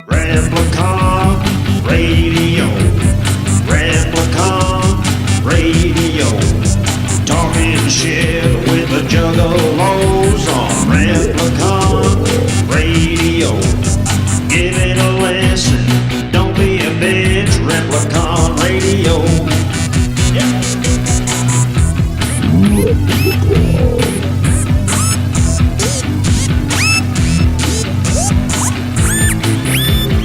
Replicon Radio. Replicon Radio. Talking shit with the juggalos on Replicon Radio. Give it a listen. Don't be a bitch. Replicon Radio. Yeah.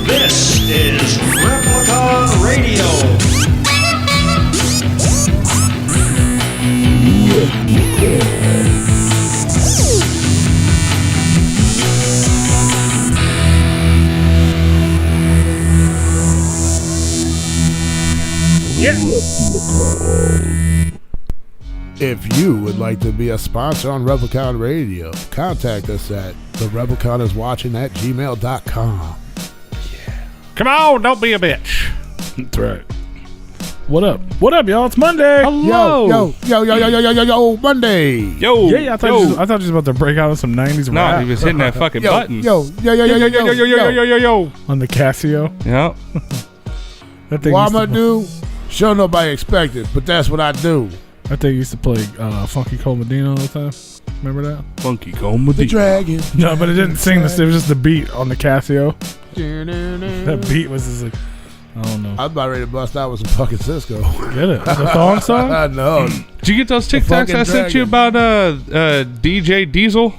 This is Replicon Radio. If you would like to be a sponsor on Replicon Radio, contact us at Thepliconiswatching@gmail.com. Come on, don't be a bitch. That's right. What up? What up, y'all? It's Monday. Hello. Yo, Monday. Yo. Yeah, I thought you was about to break out of some 90s No, rap he was hitting that fucking button. on the Casio. Yeah. That thing What used I'm to gonna do, sure nobody expected, but that's what I do. That thing used to play Funky Cole Medina all the time. Remember that? Funky Cole Medina. The dragon. No, but it didn't sing this. It was just the beat on the Casio. That beat was just like, I don't know. I'm about ready to bust out with some fucking Cisco. Get it? The thong song? I know. Did you get those TikToks I sent you about DJ Diesel?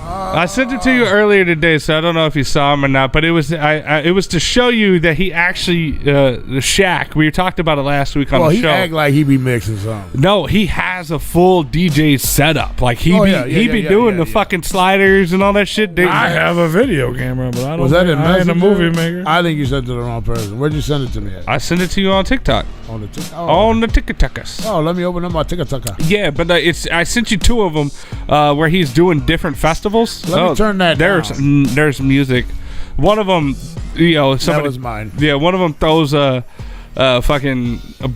I sent it to you earlier today, so I don't know if you saw him or not. But it was it was to show you that he actually the Shaq. We talked about it last week on the show. He act like he be mixing something. No, he has a full DJ setup. Like he be doing the fucking sliders and all that shit. I have a video camera, but I don't. Was that in I ain't a Messenger? movie maker. I think you sent it to the wrong person. Where'd you send it to me at? I sent it to you on TikTok. On the On the TikToks. Oh, let me open up my TikTok. Yeah, but I sent you two of them where he's doing different festivals. Let me turn that down. There's music. One of them, somebody, that was mine. Yeah, one of them throws a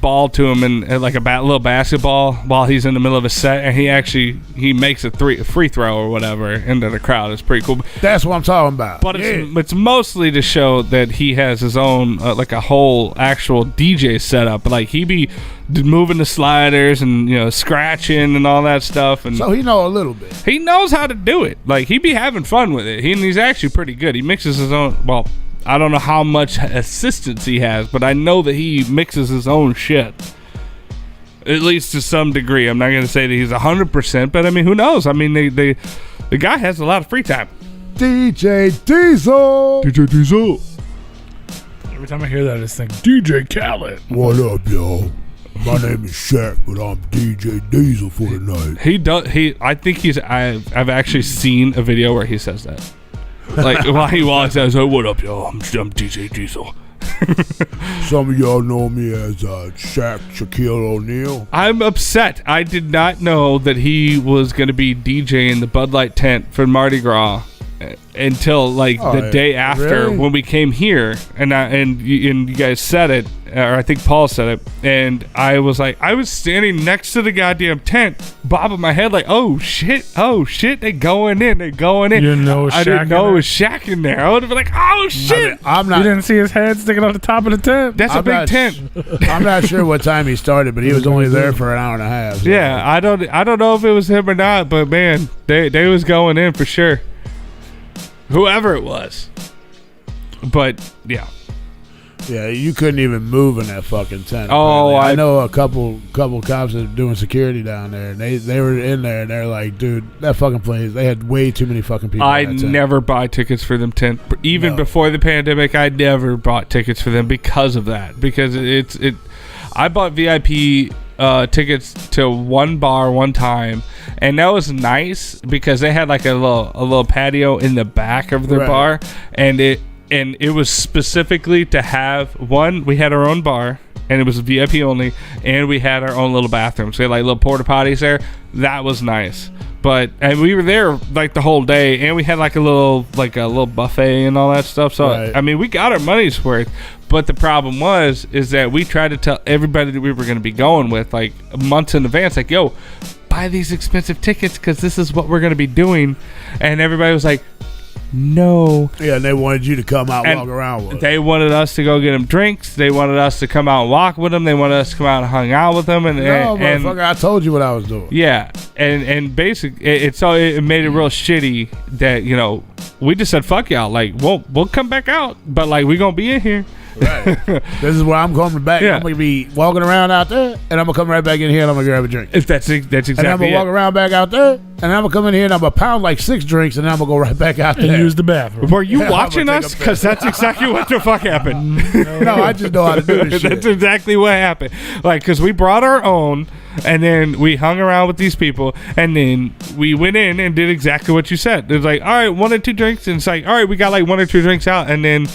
ball to him and like a little basketball while he's in the middle of a set, and he makes a free throw or whatever into the crowd. It's pretty cool. That's what I'm talking about. But it's mostly to show that he has his own like a whole actual DJ setup. Like he be moving the sliders and scratching and all that stuff, and so he know a little bit. He knows how to do it. Like he be having fun with it. He's actually pretty good. He mixes his own. Well, I don't know how much assistance he has, but I know that he mixes his own shit. At least to some degree. I'm not going to say that he's 100%, but I mean, who knows? I mean, the guy has a lot of free time. DJ Diesel. DJ Diesel. Every time I hear that, it's like DJ Khaled. What up, y'all? My name is Shaq, but I'm DJ Diesel for the night. He does. I think I've actually seen a video where he says that. Like while he walks out, like, "What up, y'all? I'm DJ Diesel." Some of y'all know me as Shaquille O'Neal. I'm upset. I did not know that he was going to be DJing the Bud Light tent for Mardi Gras until the day after when we came here, and you guys said it, or I think Paul said it, and I was standing next to the goddamn tent, bobbing my head like, oh shit, they going in. You didn't know I didn't know it was Shaq in there. I would have been like, oh shit. I'm not. You didn't see his head sticking out the top of the tent. That's a big tent. I'm not sure what time he started, but he was only there for an hour and a half. So. Yeah, I don't know if it was him or not, but man, they was going in for sure. Whoever it was. But yeah, you couldn't even move in that fucking tent. Oh, I know a couple cops that are doing security down there, and they were in there, and they're like, dude, that fucking place, they had way too many fucking people. I in that tent. never buy tickets for them tent. Even before the pandemic, I never bought tickets for them because of that. Because I bought VIP tickets to one bar one time, and that was nice because they had like a little patio in the back of their bar, and it was specifically to have one. We had our own bar, and it was VIP only, and we had our own little bathrooms. We had like little porta potties there. That was nice. And we were there like the whole day, and we had like a little buffet and all that stuff. So I mean, we got our money's worth. But the problem is that we tried to tell everybody that we were going to be going with like months in advance, like, yo, buy these expensive tickets because this is what we're going to be doing. And everybody was like, No. Yeah, and they wanted you to come out and walk around with them. They wanted us to go get them drinks. They wanted us to come out and walk with them. They wanted us to come out and hang out with them. Motherfucker, I told you what I was doing. Yeah, and basically, it made it real shitty that, you know, we just said, fuck y'all. Like, we'll come back out, but, like, we going to be in here. Right. This is where I'm coming back. Yeah. I'm going to be walking around out there, and I'm going to come right back in here, and I'm going to grab a drink. That's exactly and I'm going to walk around back out there, and I'm going to come in here, and I'm going to pound like 6 drinks, and then I'm going to go right back out there. And use the bathroom. Were you watching us? Because that's exactly what the fuck happened. No, I just know how to do this shit. That's exactly what happened. Like, because we brought our own, and then we hung around with these people, and then we went in and did exactly what you said. It was like, all right, 1 or 2 drinks, and it's like, all right, we got like 1 or 2 drinks out, and then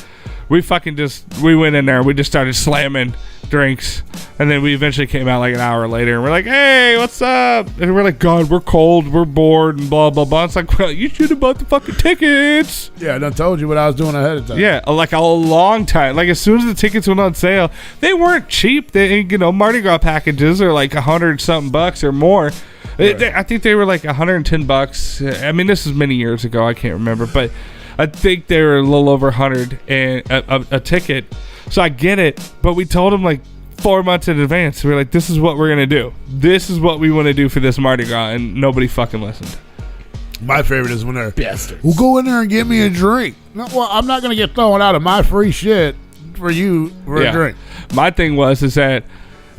we went in there, we just started slamming drinks, and then we eventually came out like an hour later, and we're like, hey, what's up? And we're like, God, we're cold, we're bored, and blah, blah, blah. It's like, well, you should have bought the fucking tickets. Yeah, I done told you what I was doing ahead of time. Yeah, like a long time. Like, as soon as the tickets went on sale, they weren't cheap. They, you know, Mardi Gras packages are like $100-something or more. Right. I think they were like $110. I mean, this is many years ago. I can't remember, but I think they were a little over 100 and a ticket. So I get it, but we told them like 4 months in advance. We were like, this is what we're gonna do. This is what we want to do for this Mardi Gras, and nobody fucking listened. My favorite is when they're bastards. Well, go in there and get me a drink. No, well, I'm not gonna get thrown out of my free shit for you for a drink. My thing is that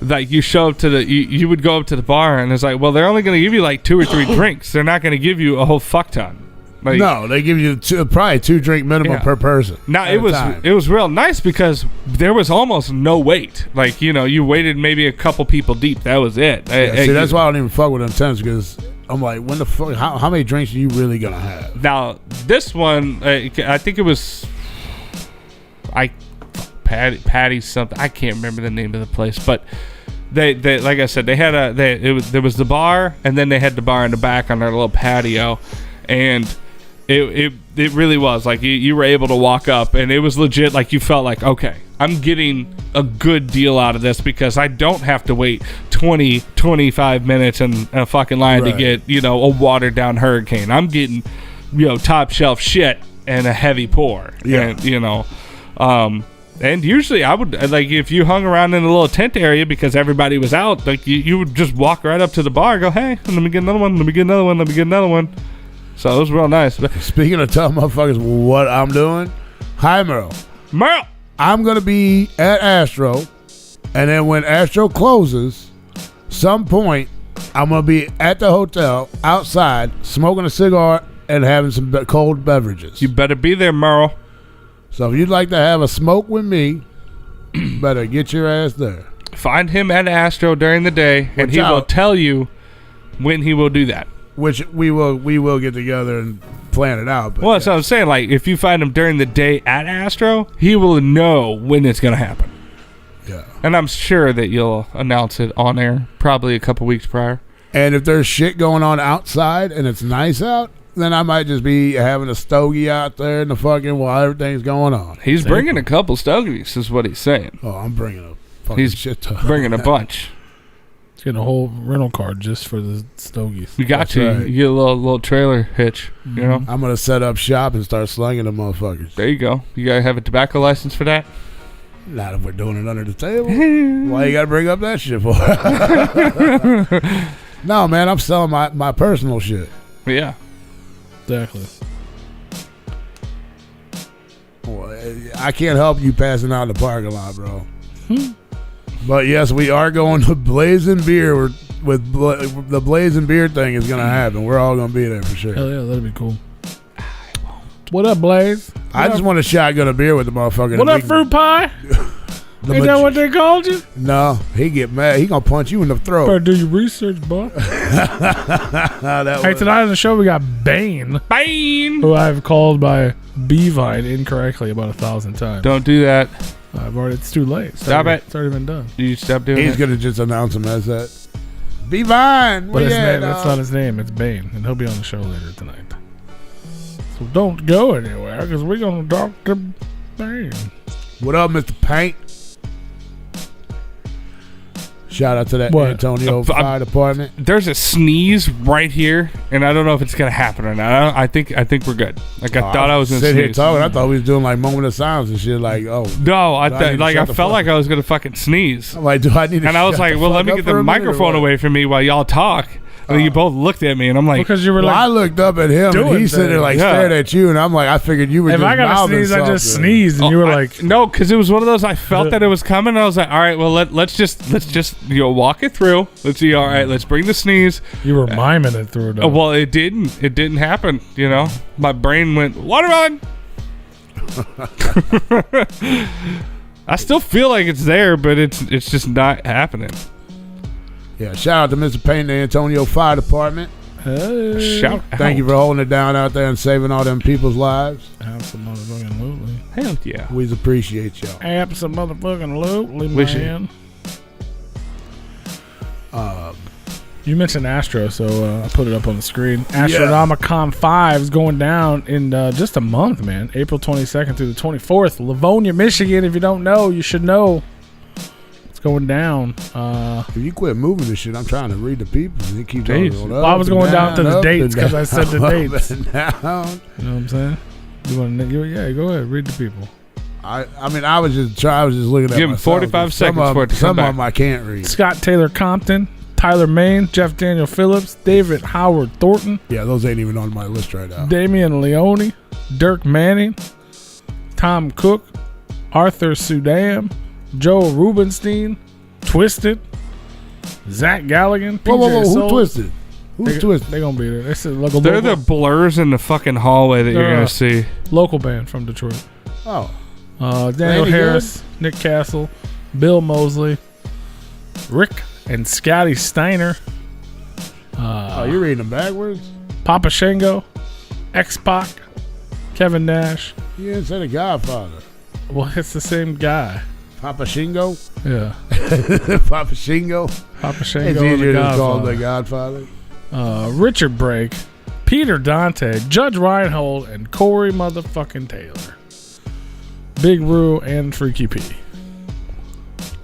like you show up to you would go up to the bar and it's like, well, they're only gonna give you like 2 or 3 drinks. They're not gonna give you a whole fuck ton. Like, no, they give you probably 2 drink minimum per person. Now it was real nice because there was almost no wait. Like, you know, you waited maybe a couple people deep. That was it. See, that's why I don't even fuck with them tents, because I'm like, when the fuck? How many drinks are you really gonna have? Now this one, I think it was Patty something. I can't remember the name of the place, but they like I said, they had there was the bar, and then they had the bar in the back on their little patio, and it really was like you were able to walk up, and it was legit. Like, you felt like, okay, I'm getting a good deal out of this because I don't have to wait 20-25 minutes in a fucking line to get, you know, a watered down Hurricane. I'm getting, you know, top shelf shit and a heavy pour. Yeah. And, you know, and usually I would, like, if you hung around in a little tent area because everybody was out, like, you would just walk right up to the bar and go, hey, let me get another one, let me get another one, let me get another one. So it was real nice. Speaking of telling motherfuckers what I'm doing, hi, Merle. Merle! I'm going to be at Astro, and then when Astro closes, some point, I'm going to be at the hotel, outside, smoking a cigar and having some cold beverages. You better be there, Merle. So if you'd like to have a smoke with me, better get your ass there. Find him at Astro during the day, and he will tell you when he will do that. Which we will get together and plan it out. But well, that's what I'm saying. Like, if you find him during the day at Astro, he will know when it's going to happen. Yeah. And I'm sure that you'll announce it on air probably a couple weeks prior. And if there's shit going on outside and it's nice out, then I might just be having a stogie out there in the fucking while everything's going on. He's bringing a couple stogies, is what he's saying. Oh, I'm bringing a fucking shit ton. Bringing a bunch. Get a whole rental car just for the stogies. You got That's to. right. You get a little trailer hitch, you know? I'm going to set up shop and start slinging them motherfuckers. There you go. You got to have a tobacco license for that? Not if we're doing it under the table. Why you got to bring up that shit for? No, man, I'm selling my personal shit. Yeah. Exactly. Well, I can't help you passing out in the parking lot, bro. But yes, we are going to Blazing Beer with the Blazing Beer thing is going to happen. We're all going to be there for sure. Hell yeah, that'd be cool. What up, Blaze? I just want to shotgun a beer with the motherfucker. What up, fruit pie? Ain't that what they called you? No, he get mad. He gonna punch you in the throat. Better do your research, boy. Hey, tonight on the show we got Bane. Bane! Who I've called by Beevine incorrectly about 1,000 times. Don't do that. It's too late. Stop it. It's already been done. You stop doing He's it. gonna just announce him as that. Beevine! But his name, that's not his name. It's Bane. And he'll be on the show later tonight. So don't go anywhere because we're going to talk to Bane. What up, Mr. Paint? Shout out to that What? Antonio Fire Department. There's a sneeze right here, and I don't know if it's gonna happen or not. I think we're good. Like I thought I was gonna sit here sneeze. talking. I thought we was doing like moment of silence and shit. Like, oh No, I Do I need to like shut I the felt fuck like I was gonna fucking sneeze, I'm like, do I need to? and I was shut like, the well, let fuck me up get for the a minute or microphone what? away from me while y'all talk. And then you both looked at me, and I'm like, Because you were Well, I like, looked up at him and doing he sitting there like things. stared at you, and I'm like, I figured you were if just I gotta mouthing sneeze, I just something. sneezed, and you were like, no, because it was one of those. I felt that it was coming. And I was like, all right, well, let's just walk it through. Let's see. All right, let's bring the sneeze. you were miming it through. Though. Well, it didn't happen. You know, my brain went watermelon. I still feel like it's there, but it's just not happening. Yeah, shout out to Mr. Payne, the Antonio Fire Department. Shout Thank you for holding it down out there and saving all them people's lives. Absolutely. Hell yeah. We appreciate y'all. Absolutely, Wish it. man. You mentioned Astro, so I put it up on the screen. Astronomicon 5 is going down in just a month, man. April 22nd through the 24th. Livonia, Michigan. If you don't know, you should know. It's going down. If you quit moving this shit, I'm trying to read the people. And you keep Jeez. going Well, I was going down to the up dates and 'cause I said the down, dates. up and down. You know what I'm saying? Yeah, go ahead. Read the people. I mean, I was just looking at Give him myself. 45 Some seconds of for it to come Some back. of them I can't read. Scott Taylor Compton, Tyler Main, Jeff Daniel Phillips, David Howard Thornton, Yeah, those ain't even on my list right now. Damian Leone, Dirk Manning, Tom Cook, Arthur Sudam, Joe Rubenstein, Twisted, Zach Galligan, PJ Whoa, who Soul. twisted? Who's twisted? They gonna be there. They said local, They're the blurs in the fucking hallway that you're They're, gonna see. local band from Detroit. Oh, Daniel Any Harris, Nick Castle, Bill Mosley, Rick and Scotty Steiner, oh, you're reading them backwards? Papa Shango, X-Pac, Kevin Nash. You didn't say the Godfather. Well, it's the same guy. Papa Shingo? Yeah. Papa Shingo? Papa It's Shango and easier the to call the Godfather. Godfather. Richard Brake, Peter Dante, Judge Reinhold, and Corey motherfucking Taylor. Big Roo and Freaky P.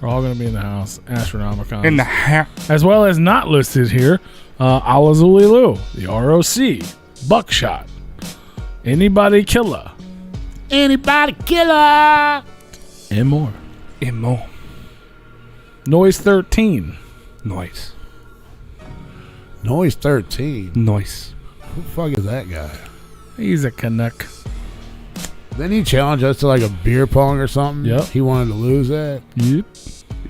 We're all going to be in the house. Astronomicon. In the house. As well as not listed here, Alazuli Lou, the ROC, Buckshot, Anybody Killer, Anybody killer? and more. Immo. Noise 13. Noise. Noise 13. Noise. Who the fuck is that guy? He's a Canuck. Didn't he challenge us to like a beer pong or something? Yep. He wanted to lose that. Yep.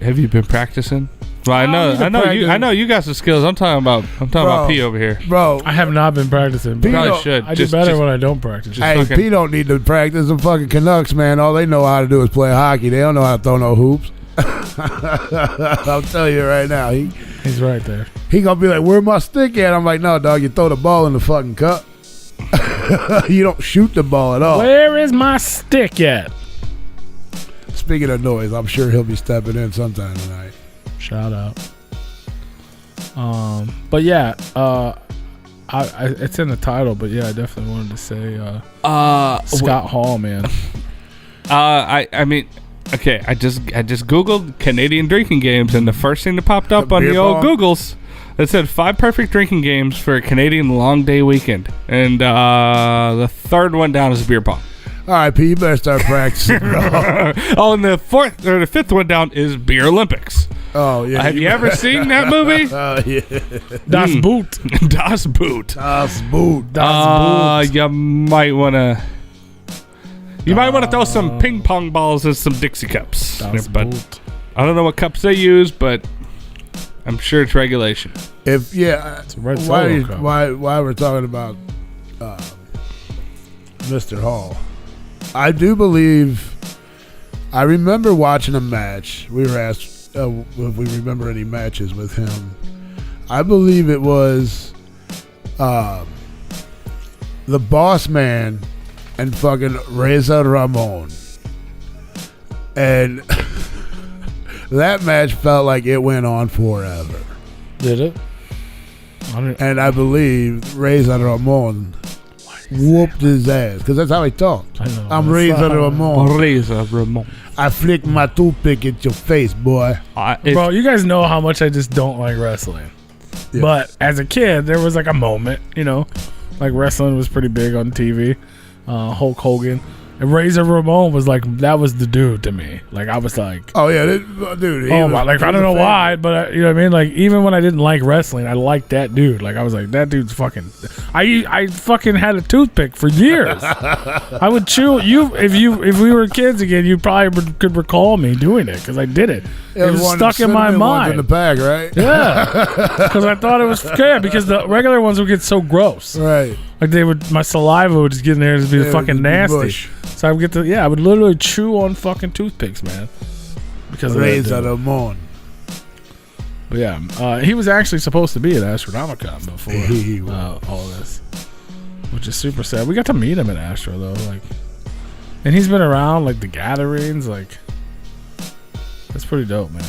Have you been practicing? Well, I need to know practice. you got some skills. I'm talking about P over here. Bro, I have not been practicing. P But Probably don't- should. I do better when I don't practice. just hey, fucking- P don't need to practice. Them fucking Canucks, man. All they know how to do is play hockey. They don't know how to throw no hoops. I'll tell you right now. He's right there. He gonna be like, where my stick at? I'm like, no, dog, you throw the ball in the fucking cup. You don't shoot the ball at all. Where is my stick at? Speaking of noise, I'm sure he'll be stepping in sometime tonight. Shout out. But yeah, I it's in the title, but yeah, I definitely wanted to say Scott Hall, man. I mean, okay. I just googled Canadian drinking games, and the first thing that popped up on Beer the old pong? Googles, it said 5 perfect drinking games for a Canadian long day weekend, and the third one down is beer pong. All right, P, you better start practicing, bro. Oh, and the fifth one down is beer Olympics. Oh, yeah. Have you ever seen that movie? Oh, yeah. Das Boot. Das Boot. Das Boot. Das Boot. You might want to. You might want to throw some ping pong balls and some Dixie cups. Das But Boot. I don't know what cups they use, but I'm sure it's regulation. If yeah, a red why Solo cup. why we're talking about Mr. Hall? I do believe I remember watching a match. We were asked if we remember any matches with him. I believe it was the Boss Man and fucking Reza Ramon, and that match felt like it went on forever. Did it? And I believe Reza Ramon whooped his ass because that's how he talked. I know. I'm That's Razor not- Ramon. Razor Ramon. I flick my toothpick at your face, boy. Bro, you guys know how much I just don't like wrestling. Yeah. But as a kid, there was like a moment, like wrestling was pretty big on TV. Hulk Hogan. And Razor Ramon was like, that was the dude to me. Like, I was like, Oh yeah, dude. oh my, like, I don't know why, but you know what I mean? Like, even when I didn't like wrestling, I liked that dude. Like, I was like, that dude's fucking, I fucking had a toothpick for years. I would chew, if we were kids again, you probably could recall me doing it, because I did it. It was stuck in my mind. In the bag, right? Yeah, because I thought it was because the regular ones would get so gross. Right. Like my saliva would just get in there and just be fucking nasty. Bush. So I would I would literally chew on fucking toothpicks, man. Because of that Razor dude. Ramon. But yeah, he was actually supposed to be at Astronomicon before He was. all this, which is super sad. We got to meet him at Astro though, like, and he's been around like the gatherings, like. That's pretty dope, man.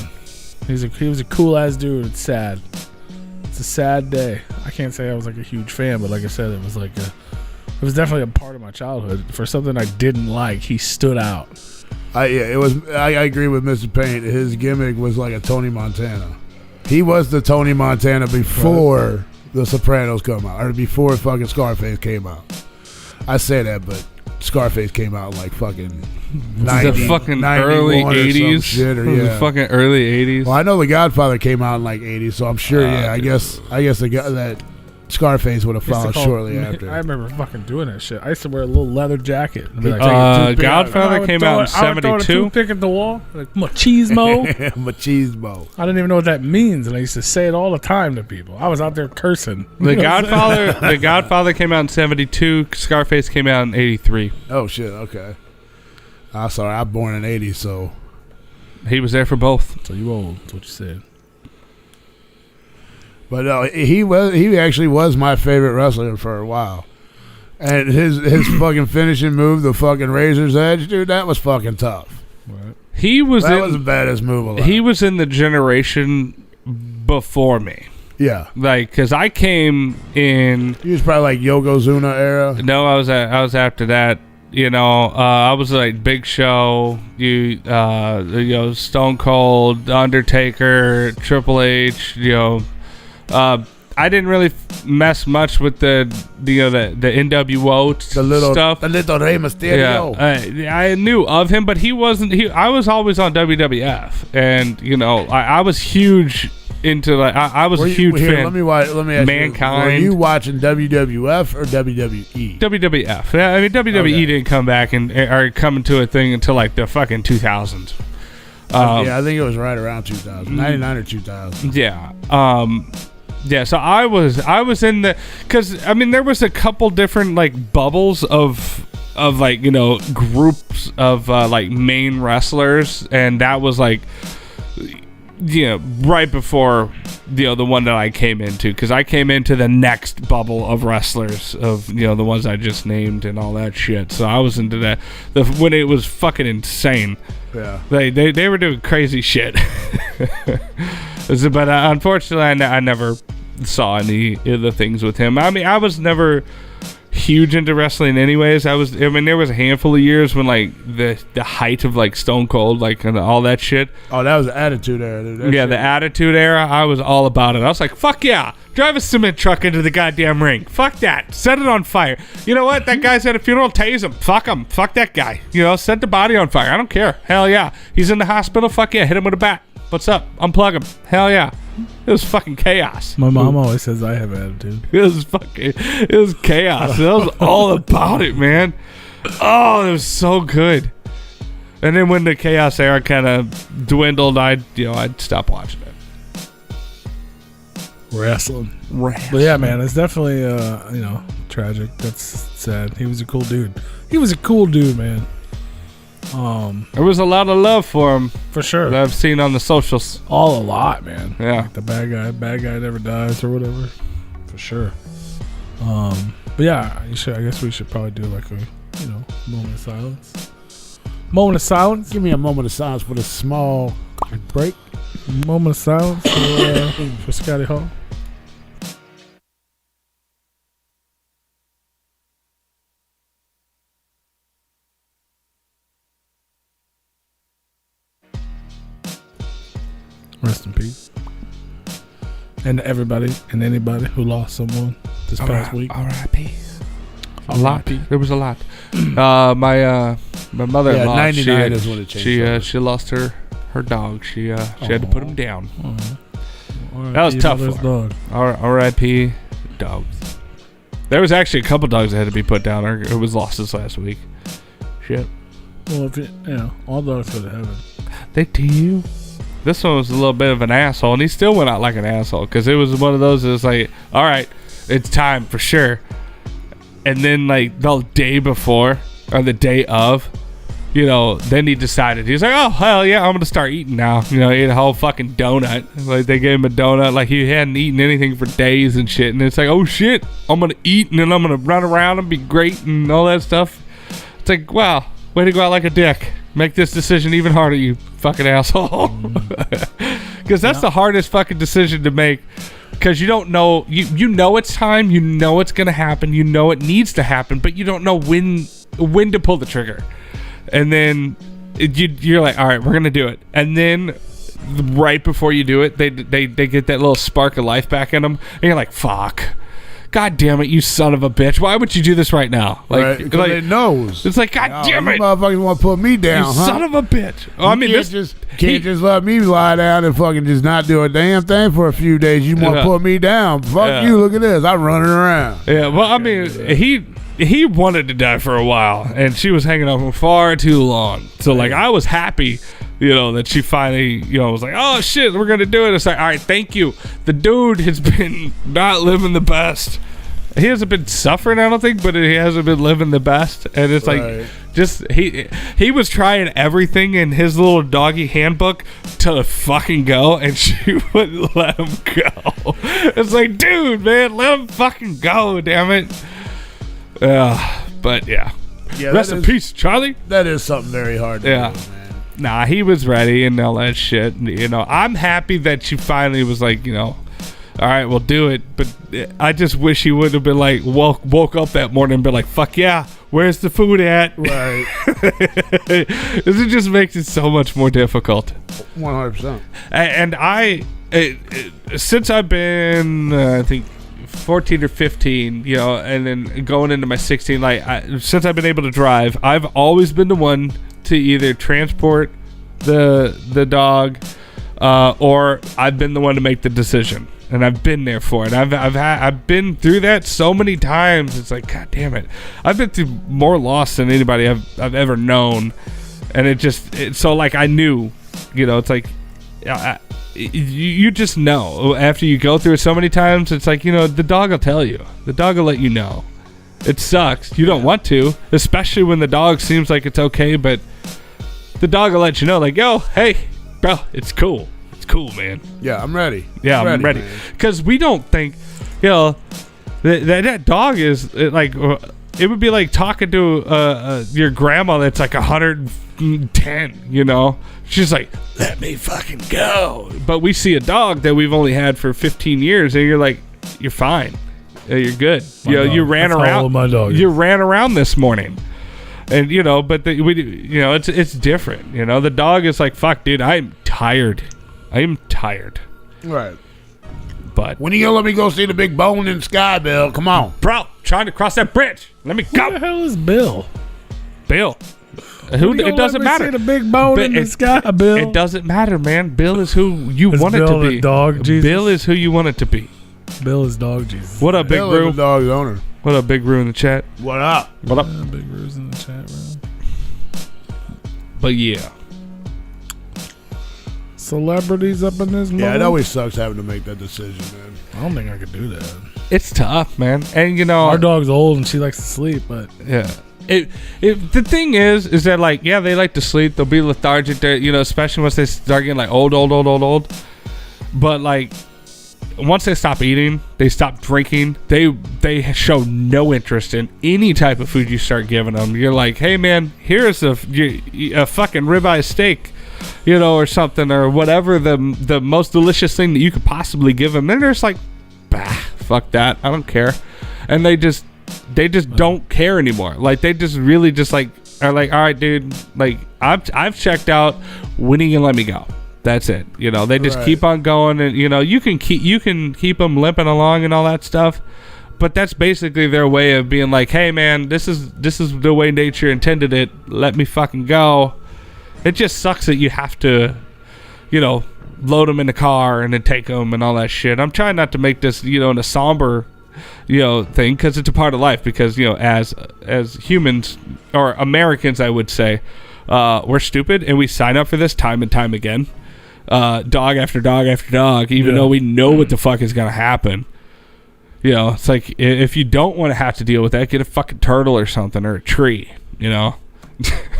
He was a cool ass dude. It's sad. It's a sad day. I can't say I was like a huge fan, but like I said, it was definitely a part of my childhood. For something I didn't like, he stood out. I agree with Mr. Paint. His gimmick was like a Tony Montana. He was the Tony Montana before The Sopranos come out, or before fucking Scarface came out. I say that, but Scarface came out like fucking 90, the fucking early 80s. Shit, or, The fucking early 80s. Well, I know The Godfather came out in like 80s, so I'm sure. I guess the guy that Scarface would have followed shortly after. I remember fucking doing that shit. I used to wear a little leather jacket. And be like, Godfather came out in I would throw a 72. toothpick at the wall, like machismo. Machismo. I didn't even know what that means, and I used to say it all the time to people. I was out there cursing. The Godfather came out in 72. Scarface came out in 83. Oh shit. Okay. I'm sorry. I'm born in 80, so He was there for both. So you old. That's what you said. But no, he actually was my favorite wrestler for a while. And his fucking finishing move, the fucking Razor's Edge, dude, that was fucking tough. Right. He was That was the baddest move alive. He was in the generation before me. Yeah. Like, because I came in. He was probably like Yokozuna era. No, I was after that. I was like Big Show, Stone Cold, Undertaker, Triple H. I didn't really mess much with the NWO stuff. The little Rey Mysterio. Yeah, I knew of him, but he wasn't. I was always on WWF, and I was huge into like I was a huge fan. Let me ask Mankind. you. Were you watching WWF or WWE? WWF. Yeah, I mean WWE didn't come back or come into a thing until like the fucking 2000s. Yeah, I think it was right around 2000, 99 or 2000. Yeah. Yeah, so I was in the, because I mean there was a couple different like bubbles of like groups of like main wrestlers, and that was like right before the one that I came into, because I came into the next bubble of wrestlers of the ones I just named and all that shit. So I was into that when it was fucking insane. Yeah, they were doing crazy shit. But unfortunately, I never saw any of the things with him. I mean, I was never huge into wrestling anyways. there was a handful of years when like the height of like Stone Cold, like, and all that shit. Oh, that was the Attitude Era, dude. The Attitude Era, I was all about it. I was like, fuck yeah, drive a cement truck into the goddamn ring. Fuck that. Set it on fire. You know what? That guy's at a funeral, tase him. Fuck him. Fuck that guy. Set the body on fire. I don't care. Hell yeah. He's in the hospital. Fuck yeah. Hit him with a bat. What's up? Unplug him. Hell yeah. It was fucking chaos. My mom always says I have attitude. It was chaos. That was all about it, man. Oh, it was so good. And then when the chaos era kind of dwindled, I'd stop watching it. Wrestling. But yeah, man, it's definitely tragic. That's sad. He was a cool dude. Man. There was a lot of love for him, for sure, that I've seen on the socials. A lot, man. Yeah, like the bad guy never dies or whatever, for sure. But yeah, I guess we should probably do like a moment of silence. Give me a moment of silence with a small break. Moment of silence for Scotty Hall. Rest in peace. And to everybody and anybody who lost someone this past week. R.I.P. A lot. There was a lot. My mother-in-law. 99 is when it changed. She lost her dog. She had to put him down. That was tough for her. R.I.P. dogs. There was actually a couple dogs that had to be put down. It was lost this last week. Shit. Well, all dogs go to heaven. They do you. This one was a little bit of an asshole, and he still went out like an asshole because it was one of those that's like, all right, it's time for sure. And then like the day before or the day of, then he decided, he's like, oh hell yeah, I'm gonna start eating now. He ate a whole fucking donut. Like they gave him a donut like he hadn't eaten anything for days and shit. And it's like, oh shit, I'm gonna eat and then I'm gonna run around and be great and all that stuff. It's like, wow, way to go out like a dick. Make this decision even harder, you fucking asshole. Because that's the hardest fucking decision to make. Because you don't know, you know it's time, you know it's gonna happen, you know it needs to happen, but you don't know when to pull the trigger. And then you're like, all right, we're gonna do it. And then right before you do it, they get that little spark of life back in them, and you're like, fuck. God damn it, you son of a bitch. Why would you do this right now? Like it knows. It's like, God damn it. You motherfuckers want to put me down, you huh? son of a bitch. Oh, I mean, can't just let me lie down and fucking just not do a damn thing for a few days. You want to put me down. Fuck you, look at this. I'm running around. Yeah, well, I mean, he wanted to die for a while, and she was hanging on for far too long. So, like, I was happy, that she finally, was like, oh, shit, we're going to do it. It's like, all right, thank you. The dude has been not living the best. He hasn't been suffering, I don't think, but he hasn't been living the best. And it's like, just, he was trying everything in his little doggy handbook to fucking go, and she wouldn't let him go. It's like, dude, man, let him fucking go, damn it. But yeah. Rest in peace, Charlie. That is something very hard to do, man. Nah, he was ready and all that shit. I'm happy that she finally was like, all right, we'll do it. But I just wish he would have been like, woke up that morning and been like, fuck yeah, where's the food at? Right. It just makes it so much more difficult. 100%. And since I've been, I think, 14 or 15, and then going into my 16, since I've been able to drive, I've always been the one to either transport the dog, or I've been the one to make the decision, and I've been there for it. I've been through that so many times. It's like, God damn it, I've been through more loss than anybody I've ever known, and so like I knew, it's like. You just know after you go through it so many times. It's like, the dog will tell you. The dog will let you know. It sucks. You don't want to, especially when the dog seems like it's okay, but the dog will let you know, like, yo, hey, bro, it's cool. It's cool, man. Yeah, I'm ready. Yeah, I'm ready. Because we don't think, that dog is like, it would be like talking to your grandma that's like 110, She's like, let me fucking go. But we see a dog that we've only had for 15 years, and you're like, you're fine. You're good. You ran around. My dog. You ran around this morning. And, but it's different. The dog is like, fuck, dude, I'm tired. I am tired. Right. But when are you going to let me go see the big bone in the sky, Bill? Come on. Bro, trying to cross that bridge. Let me go. Who the hell is Bill? Bill. It doesn't matter. See the big bone in the sky, Bill. It doesn't matter, man. Bill is who you want it to be. Dog Jesus? Bill is who you want it to be. Bill is dog Jesus. What up, Big Bill Brew? is the dog's owner. What up, Big Brew in the chat? What up? What up? Big Brew's in the chat, bro. But yeah. Celebrities up in this. Yeah, it always sucks having to make that decision, man. I don't think I could do that. It's tough, man. And our dog's old and she likes to sleep, but yeah. The thing is that like, yeah, they like to sleep. They'll be lethargic. Especially once they start getting like old. But like, once they stop eating, they stop drinking. They show no interest in any type of food you start giving them. You're like, hey man, here's a fucking ribeye steak, or something, or whatever the most delicious thing that you could possibly give them. And they're just like, bah, fuck that. I don't care. And they just don't care anymore. Like they just really just like are like, all right, dude. Like I've checked out. When are you gonna let me go? That's it. You know, they just Right. keep on going, and you know, you can keep them limping along and all that stuff. But that's basically their way of being like, hey man, this is the way nature intended it. Let me fucking go. It just sucks that you have to, you know, load them in the car and then take them and all that shit. I'm trying not to make this, you know, in a somber, you know, thing, because it's a part of life. Because, you know, as humans or Americans, I would say, we're stupid and we sign up for this time and time again, dog after dog after dog, even though we know what the fuck is gonna happen. You know, it's like, if you don't want to have to deal with that, get a fucking turtle or something, or a tree, you know.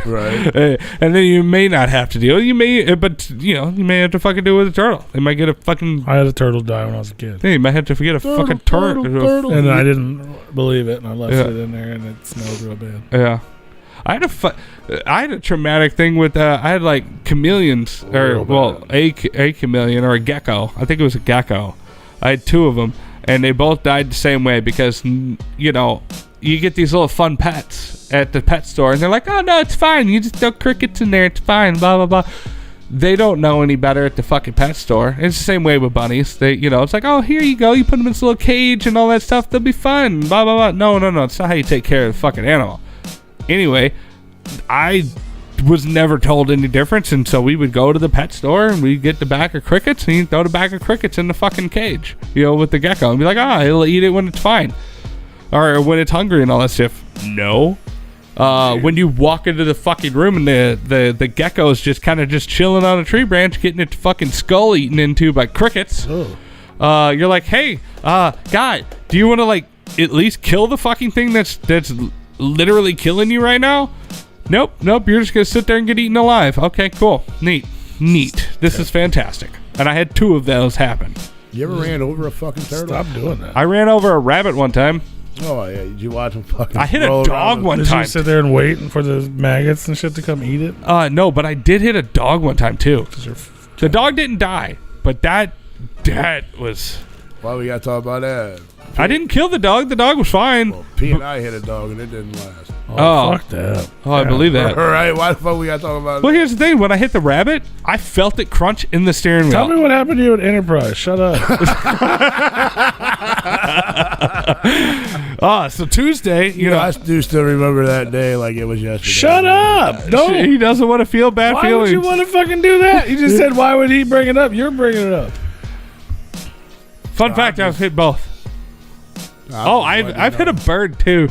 Right. And then you may not have to deal. You may, but you know, you may have to fucking do it with a turtle. They might get a fucking. I had a turtle die when I was a kid. Yeah, you might have to forget a fucking turtle. And I didn't believe it, and I left it in there, and it smelled real bad. Yeah. I had a traumatic thing with I had like chameleons, or well, a chameleon or a gecko. I think it was a gecko. I had 2 of them, and they both died the same way because, you know, you get these little fun pets at the pet store, and they're like, oh no, it's fine, you just throw crickets in there, it's fine, blah blah blah. They don't know any better at the fucking pet store. It's the same way with bunnies. They, you know, it's like, oh, here you go, you put them in this little cage and all that stuff, they'll be fun, blah blah blah. No, it's not how you take care of the fucking animal. Anyway, I was never told any difference, and so we would go to the pet store and we'd get the bag of crickets, and you'd throw the bag of crickets in the fucking cage, you know, with the gecko, and be like, he'll eat it when it's fine, or when it's hungry and all that stuff. No. When you walk into the fucking room and the gecko's just kind of just chilling on a tree branch, getting its fucking skull eaten into by crickets, you're like, hey, guy, do you want to like at least kill the fucking thing that's literally killing you right now? Nope, you're just gonna sit there and get eaten alive. Okay, cool, neat. This is fantastic. And I had 2 of those happen. You ever ran over a fucking turtle? Stop doing that. I ran over a rabbit one time. Oh yeah, did you watch him fucking? I hit a roll dog around? one Did time. you sit there and wait for the maggots and shit to come eat it? No, but I did hit a dog one time too. The dog didn't die, but that was. Why we gotta talk about that? I didn't kill the dog. The dog was fine. Well, P and I hit a dog and it didn't last. Oh. Fuck that. Oh, I believe that. All right, why the fuck we gotta talk about Well, that? here's the thing. When I hit the rabbit, I felt it crunch in the steering wheel. Tell me what happened to you at Enterprise. Shut up. So Tuesday, you know, I do still remember that day like it was yesterday. Shut up. No. he doesn't want to feel bad Why feelings. would you want to fucking do that? You just said, why would he bring it up? You're bringing it up. Fun fact, I've hit both. I've hit a bird too.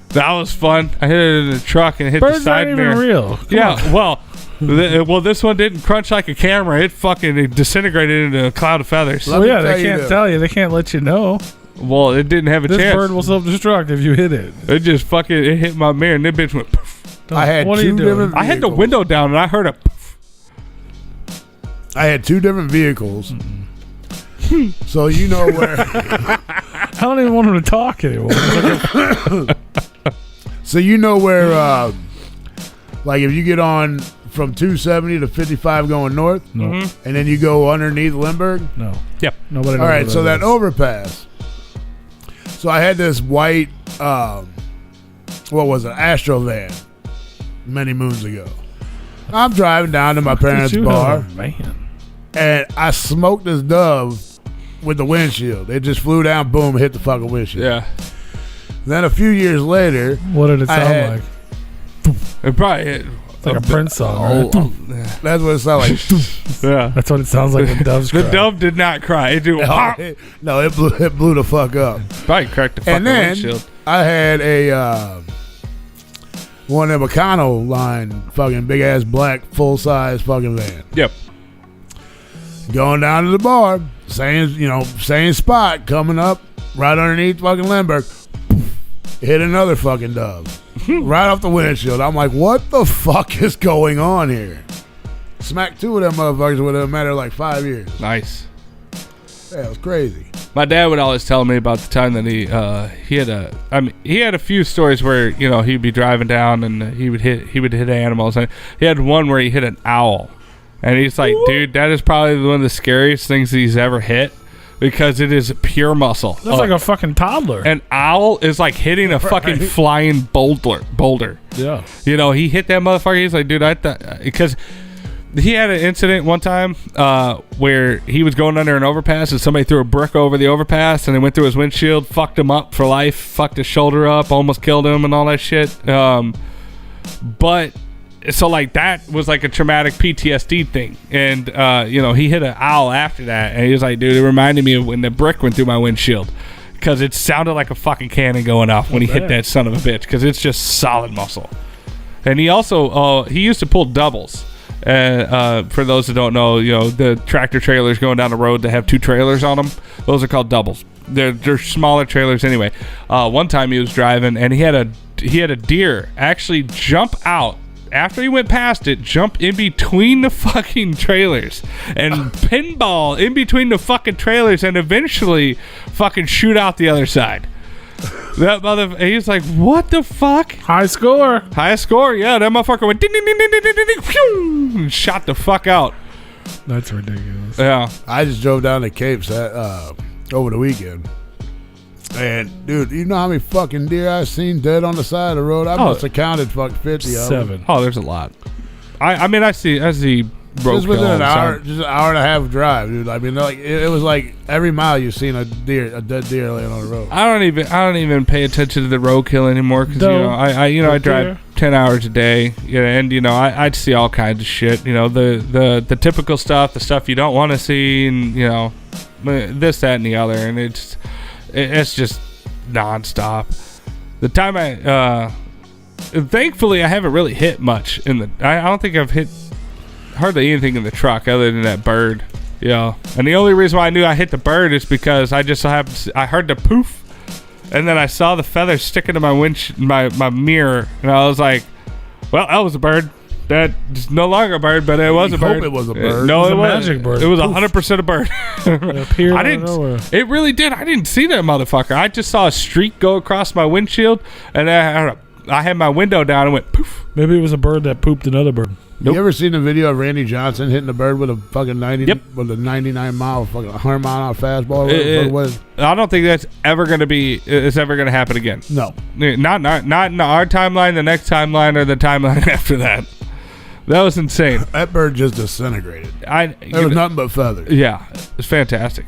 That was fun. I hit it in the truck and hit the Birds side aren't mirror. even real. Come Yeah, on. well, this one didn't crunch like a camera. It fucking disintegrated into a cloud of feathers. Let Well, me yeah, tell they you can't this. tell you. They can't let you know. Well, it didn't have a This chance. bird will self-destruct if you hit it. It just fucking it hit my mirror and that bitch went poof. I had What are you 2 doing? different. I had the vehicles. window down and I heard a poof. I had 2 different vehicles. So you know where. I don't even want him to talk anymore. So you know where. Like if you get on from 270 to 55 going north, No. and then you go underneath Lindbergh. No. Yep. Nobody knows All right, what so that is. overpass. So I had this white, what was it, Astro van, many moons ago. I'm driving down to my parents' bar, Man. and I smoked this dove with the windshield. It just flew down, boom, hit the fucking windshield. Yeah. Then a few years later, What did it I sound had- like? It probably hit. It's like a Prince song. Right? that's what it sounded like. Yeah. That's what it sounds like when doves cry. The dove did not cry. It did No, it blew the fuck up. probably cracked the fucking And then windshield. I had a one of them Econo line fucking big ass black full size fucking van. Yep. Going down to the bar, same spot, coming up right underneath fucking Lindbergh, hit another fucking dove right off the windshield. I'm like, what the fuck is going on here? Smacked 2 of them motherfuckers within a matter of like 5 years. Nice. Yeah, it was crazy. My dad would always tell me about the time that he had a few stories where, you know, he'd be driving down and he would hit animals, and he had one where he hit an owl, and he's like, dude, that is probably one of the scariest things that he's ever hit because it is pure muscle. That's like a fucking toddler. An owl is like hitting a fucking flying boulder. Yeah. You know, he hit that motherfucker. He's like, dude, I thought because he had an incident one time where he was going under an overpass and somebody threw a brick over the overpass and it went through his windshield, fucked him up for life, fucked his shoulder up, almost killed him and all that shit. But so like that was like a traumatic PTSD thing. And, he hit an owl after that. And he was like, dude, it reminded me of when the brick went through my windshield. Because it sounded like a fucking cannon going off when he hit that son of a bitch. Because it's just solid muscle. And he also, he used to pull doubles. For those that don't know, the tractor trailers going down the road that have 2 trailers on them, those are called doubles. They're smaller trailers anyway. One time he was driving and he had a deer actually jump out after he went past it, jump in between the fucking trailers and pinball in between the fucking trailers and eventually fucking shoot out the other side. That he's like, what the fuck? High score. Yeah, that motherfucker went ding, ding, ding, ding, ding, ding, ding, phew, and shot the fuck out. That's ridiculous. Yeah. I just drove down to Capes over the weekend. And, dude, you know how many fucking deer I've seen dead on the side of the road? I must have counted fucking 50 of them. 7. Oh, there's a lot. I see Just within an hour and a half drive, dude. I mean, like it was like every mile you've seen a dead deer laying on the road. I don't even pay attention to the roadkill anymore because I drive 10 hours a day, and I'd see all kinds of shit. The typical stuff, the stuff you don't want to see, and this, that, and the other, and it's just nonstop. The time thankfully I haven't really hit much in the. I don't think I've hit hardly anything in the truck other than that bird. And the only reason why I knew I hit the bird is because I just I heard the poof and then I saw the feathers sticking to my mirror and I was like, well, that was a bird. That's no longer a bird, but it was a bird. Hope it was a bird. No, it was a magic bird. It was 100% a bird. It appeared out of nowhere. It really did. I didn't see that motherfucker. I just saw a streak go across my windshield and I had my window down and went poof. Maybe it was a bird that pooped another bird. Nope. You ever seen the video of Randy Johnson hitting a bird with a fucking 99 mile fucking 100 mile an hour fastball? I don't think that's ever going to be. It's ever going to happen again. No, not in our timeline, the next timeline, or the timeline after that. That was insane. That bird just disintegrated. There was nothing but feathers. Yeah, it's fantastic.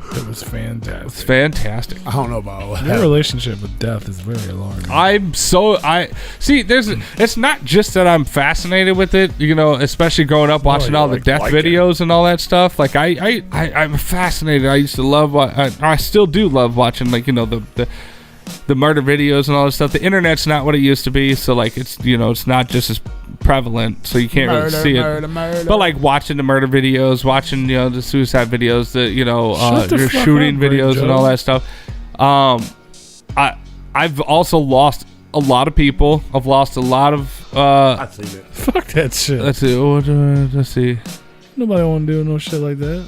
It was fantastic. It's fantastic. I don't know about all that. Your relationship with death is very alarming. It's not just that I'm fascinated with it, especially growing up watching all the death videos and all that stuff. Like I'm fascinated. I used to love I still do love watching the murder videos and all this stuff. The internet's not what it used to be, so like it's not just as prevalent, so you can't really see it. But like watching the murder videos, watching the suicide videos, the shooting videos and all that stuff. I've also lost a lot of people. I've lost a lot of. I've seen it. Fuck that shit. Let's see. Let's see. Nobody want to do no shit like that.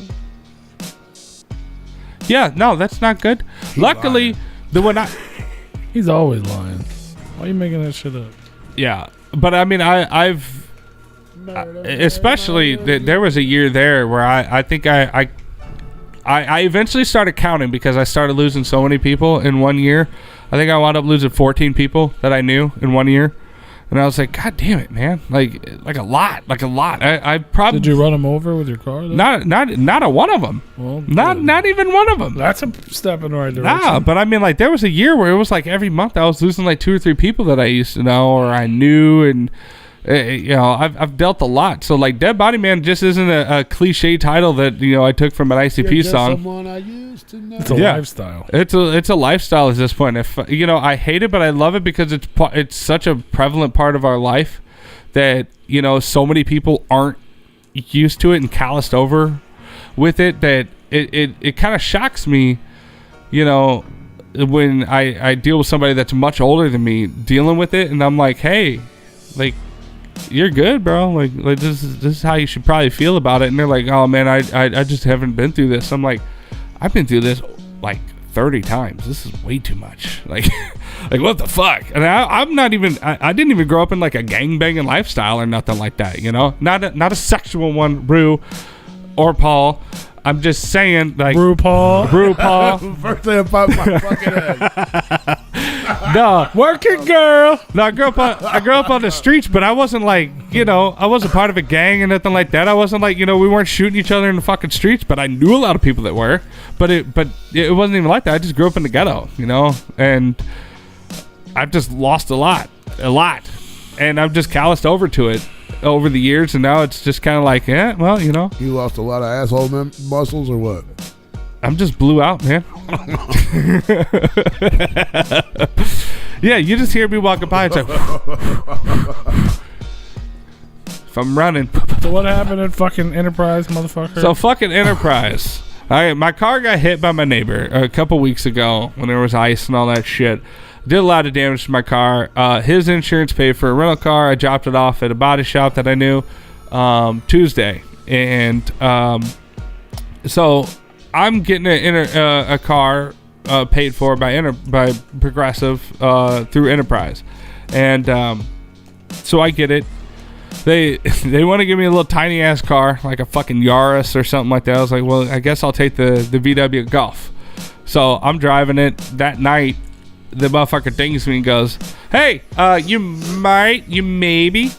Yeah, no, that's not good. Luckily, He's always lying. Why are you making that shit up? Yeah, but I mean, especially there was a year there where I think I eventually started counting because I started losing so many people in 1 year. I think I wound up losing 14 people that I knew in 1 year, and I was like, God damn it, man! Like a lot. I probably did you run them over with your car? Though? Not a one of them. Well, not even one of them. That's a step in the right direction. Nah, but I mean, like there was a year where it was like every month I was losing like 2 or 3 people that I used to know or I knew, and I've dealt a lot. So like Dead Body Man just isn't a cliche title that I took from an ICP song. Someone I used to know. It's a lifestyle. It's a lifestyle at this point. If I hate it, but I love it because it's such a prevalent part of our life that so many people aren't used to it and calloused over with it that it kind of shocks me. When I deal with somebody that's much older than me dealing with it, and I'm like, hey, like, you're good, bro. Like this is how you should probably feel about it. And they're like, oh man, I just haven't been through this. I'm like, I've been through this like 30 times. This is way too much. Like what the fuck? And I'm not even. I didn't even grow up in like a gangbanging lifestyle or nothing like that. Not a sexual one, Rue, or Paul. I'm just saying, like RuPaul. First thing about my fucking head. No, Working girl. no, I grew up on the streets, but I wasn't like, I wasn't part of a gang or nothing like that. I wasn't like, we weren't shooting each other in the fucking streets, but I knew a lot of people that were. But it wasn't even like that. I just grew up in the ghetto, and I've just lost a lot, and I've just calloused over to it over the years, and now it's just kind of like, You lost a lot of asshole muscles or what? I'm just blew out, man. Yeah, you just hear me walking by. It's like, if I'm running. So what happened at fucking Enterprise, motherfucker? So fucking Enterprise. All right, my car got hit by my neighbor a couple weeks ago when there was ice and all that shit. Did a lot of damage to my car. His insurance paid for a rental car. I dropped it off at a body shop that I knew Tuesday, and so I'm getting a car paid for by Progressive through Enterprise, and so I get it. They want to give me a little tiny ass car, like a fucking Yaris or something like that. I was like, well, I guess I'll take the VW Golf. So I'm driving it that night. The motherfucker dings me and goes, hey, you maybe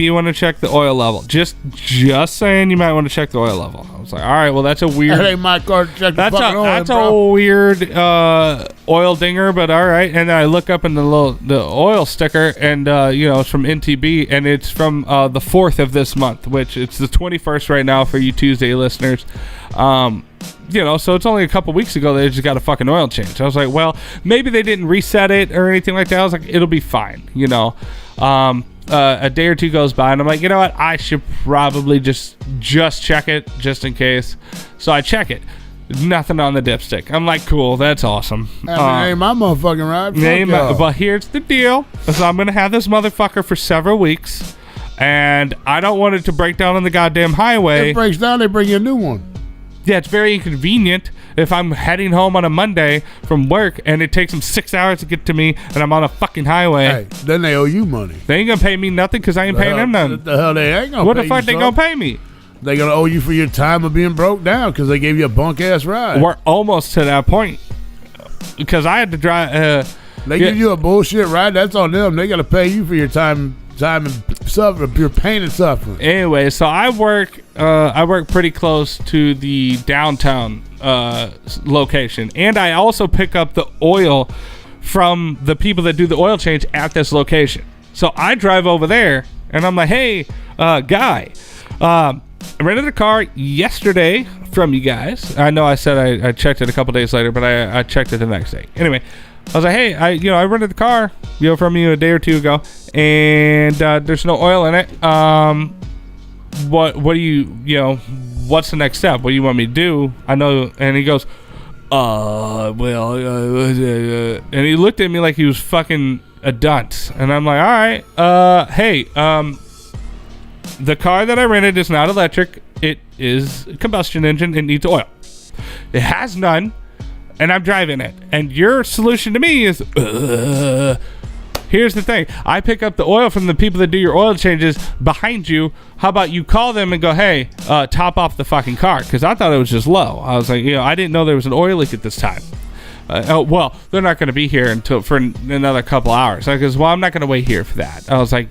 want to check the oil level. Just saying, you might want to check the oil level. I was like, all right, well, that's a weird. That ain't my car to check the fucking oil, that's bro. a weird oil dinger, but all right. And then I look up in the oil sticker, and it's from NTB, and it's from the 4th of this month, which it's the 21st right now for you Tuesday listeners. So it's only a couple weeks ago they just got a fucking oil change. I was like, well, maybe they didn't reset it or anything like that. I was like, it'll be fine, a day or two goes by, and I'm like, you know what? I should probably just check it just in case. So I check it. Nothing on the dipstick. I'm like, cool, that's awesome. Ain't my motherfucking ride. But here's the deal. So I'm going to have this motherfucker for several weeks, and I don't want it to break down on the goddamn highway. If it breaks down, they bring you a new one. Yeah, it's very inconvenient if I'm heading home on a Monday from work and it takes them 6 hours to get to me and I'm on a fucking highway. Hey, then they owe you money. They ain't gonna pay me nothing because I ain't paying them nothing. The hell they ain't gonna what pay the fuck you they gonna pay me? They gonna owe you for your time of being broke down because they gave you a bunk ass ride. We're almost to that point because I had to drive. They give you a bullshit ride. That's on them. They gotta pay you for your time and suffering, your pain and suffering. Anyway, so I work pretty close to the downtown location, and I also pick up the oil from the people that do the oil change at this location. So I drive over there, and I'm like, hey, guy, I rented a car yesterday from you guys. I know I said I checked it a couple days later, but I checked it the next day. Anyway, I was like, hey, I rented the car, from you a day or two ago, and there's no oil in it. What do you, what's the next step? What do you want me to do? I know. And he goes, and he looked at me like he was fucking a dunce. And I'm like, all right, hey, the car that I rented is not electric. It is a combustion engine. It needs oil. It has none. And I'm driving it. And your solution to me is, here's the thing. I pick up the oil from the people that do your oil changes behind you. How about you call them and go, hey, top off the fucking car? Because I thought it was just low. I was like, I didn't know there was an oil leak at this time. Well, they're not going to be here for another couple hours. I goes, well, I'm not going to wait here for that. I was like,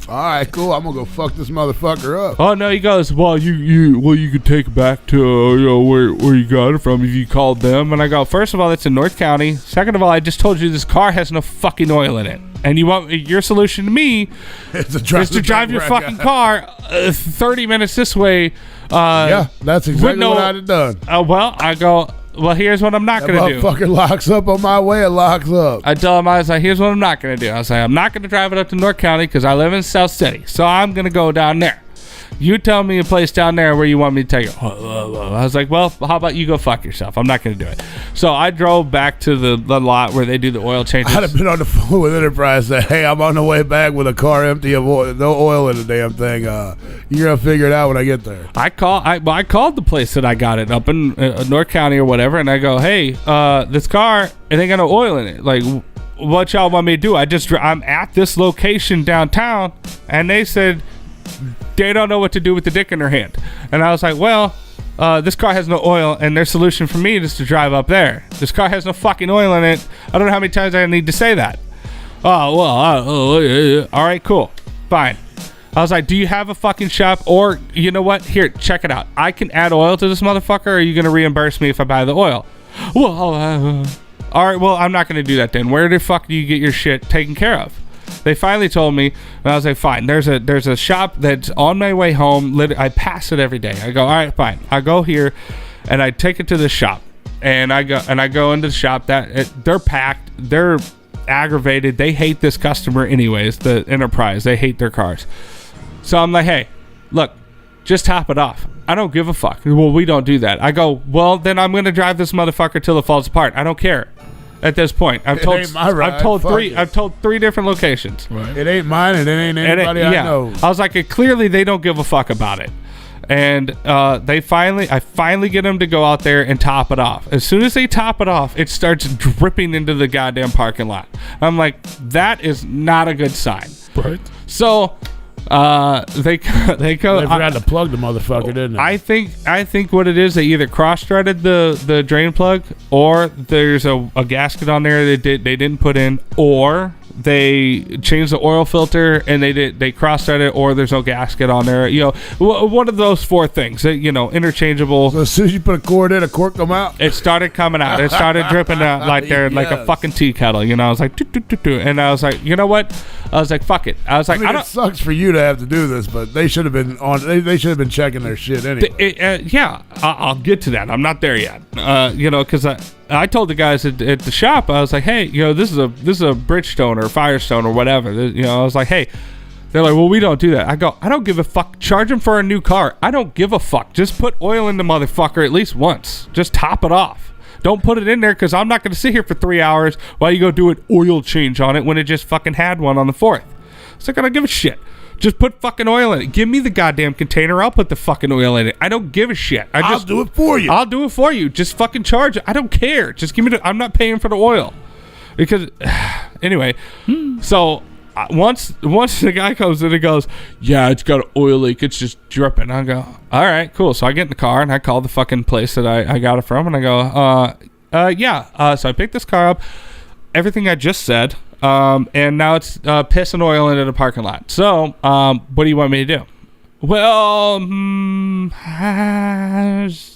all right, cool. I'm gonna go fuck this motherfucker up. Oh no, he goes, well, you could take it back to where you got it from if you called them. And I go, first of all, that's in North County. Second of all, I just told you this car has no fucking oil in it, and you want your solution to me is to drive your fucking car 30 minutes this way. Yeah, that's exactly what I'd have done. Well, I go, well, here's what I'm not going to do. Motherfucker locks up on my way. It locks up. I tell him, I was like, here's what I'm not going to do. I was like, I'm not going to drive it up to North County because I live in South City. So I'm going to go down there. You tell me a place down there where you want me to take it. I was like, well, how about you go fuck yourself? I'm not going to do it. So I drove back to the lot where they do the oil changes. I'd have been on the phone with Enterprise and said, hey, I'm on the way back with a car empty of oil, no oil in the damn thing. You're going to figure it out when I get there. I called the place that I got it up in North County or whatever, and I go, hey, this car, it ain't got no oil in it. Like, what y'all want me to do? I'm at this location downtown, and they said, they don't know what to do with the dick in their hand. And I was like, well, this car has no oil, and their solution for me is to drive up there. This car has no fucking oil in it. I don't know how many times I need to say that. Oh, well, all right, cool. Fine. I was like, do you have a fucking shop? Or, you know what? Here, check it out. I can add oil to this motherfucker, or are you going to reimburse me if I buy the oil? Well, all right, well, I'm not going to do that then. Where the fuck do you get your shit taken care of? They finally told me, and I was like, fine. There's a shop that's on my way home. I pass it every day. I go, all right, fine. I go here, and I take it to the shop, and I go into the shop. They're packed. They're aggravated. They hate this customer anyways. The Enterprise. They hate their cars. So I'm like, hey, look, just top it off. I don't give a fuck. Well, we don't do that. I go, well, then I'm gonna drive this motherfucker till it falls apart. I don't care. At this point, I've told three different locations. Right. It ain't mine, and it ain't anybody I know. I was like, clearly they don't give a fuck about it. And I finally get them to go out there and top it off. As soon as they top it off, it starts dripping into the goddamn parking lot. I'm like, that is not a good sign. Right. So they go. They forgot to plug the motherfucker, didn't they? I think what it is, they either cross-threaded the drain plug, or there's a gasket on there they didn't put in, or they changed the oil filter and they cross-threaded, or there's no gasket on there. You know, one of those four things. You know, interchangeable. So as soon as you put a cord in, a cork come out. It started coming out. It started dripping out like a fucking tea kettle. You know, I was like, and I was like, you know what? I was like, fuck it. I was like, it sucks for you to have to do this, but they should have been they should have been checking their shit anyway. Yeah, I'll get to that. I'm not there yet. You know, because I told the guys at the shop, I was like, hey, you know, this is a Bridgestone or Firestone or whatever. You know, I was like, hey. They're like, well, we don't do that. I go, I don't give a fuck. Charge them for a new car. I don't give a fuck. Just put oil in the motherfucker at least once. Just top it off. Don't put it in there, because I'm not going to sit here for 3 hours while you go do an oil change on it when it just fucking had one on the 4th. So I don't give a shit. Just put fucking oil in it. Give me the goddamn container. I'll put the fucking oil in it. I don't give a shit. I'll do it for you. I'll do it for you. Just fucking charge it. I don't care. Just give me I'm not paying for the oil. Because, anyway, so once the guy comes in and goes, yeah, it's got an oil leak. It's just dripping. I go, all right, cool. So I get in the car and I call the fucking place that I got it from, and I go, yeah. So I picked this car up. Everything I just said. And now it's piss and oil into the parking lot. So, what do you want me to do? Well,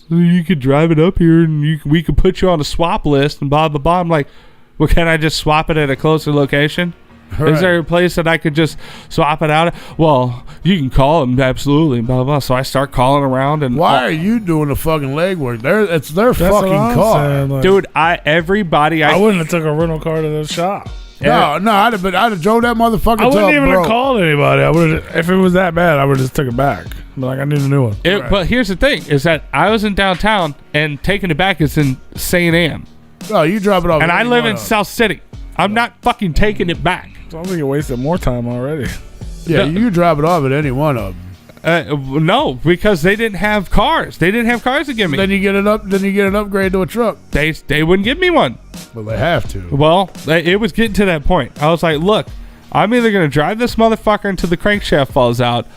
you could drive it up here, and we could put you on a swap list, and blah blah blah. I'm like, well, can I just swap it at a closer location? Right. Is there a place that I could just swap it out? Well, you can call them, absolutely, blah blah. So I start calling around, and why are you doing the fucking legwork? It's their fucking car, saying, like, dude. I wouldn't have took a rental car to the shop. No, I'd have drove that motherfucker. I wouldn't even have called anybody. I would, if it was that bad, I would have just took it back. But like, I need a new one. Right. But here's the thing: is that I was in downtown, and taking it back is in St. Anne. Oh, you drop it off, and I live in South City. I'm not fucking taking it back. So I think you wasted more time already. Yeah, you drop it off at any one of them. No, because they didn't have cars. They didn't have cars to give me. Then you get an upgrade to a truck. They wouldn't give me one. Well, they have to. Well, it was getting to that point. I was like, look, I'm either going to drive this motherfucker until the crankshaft falls out,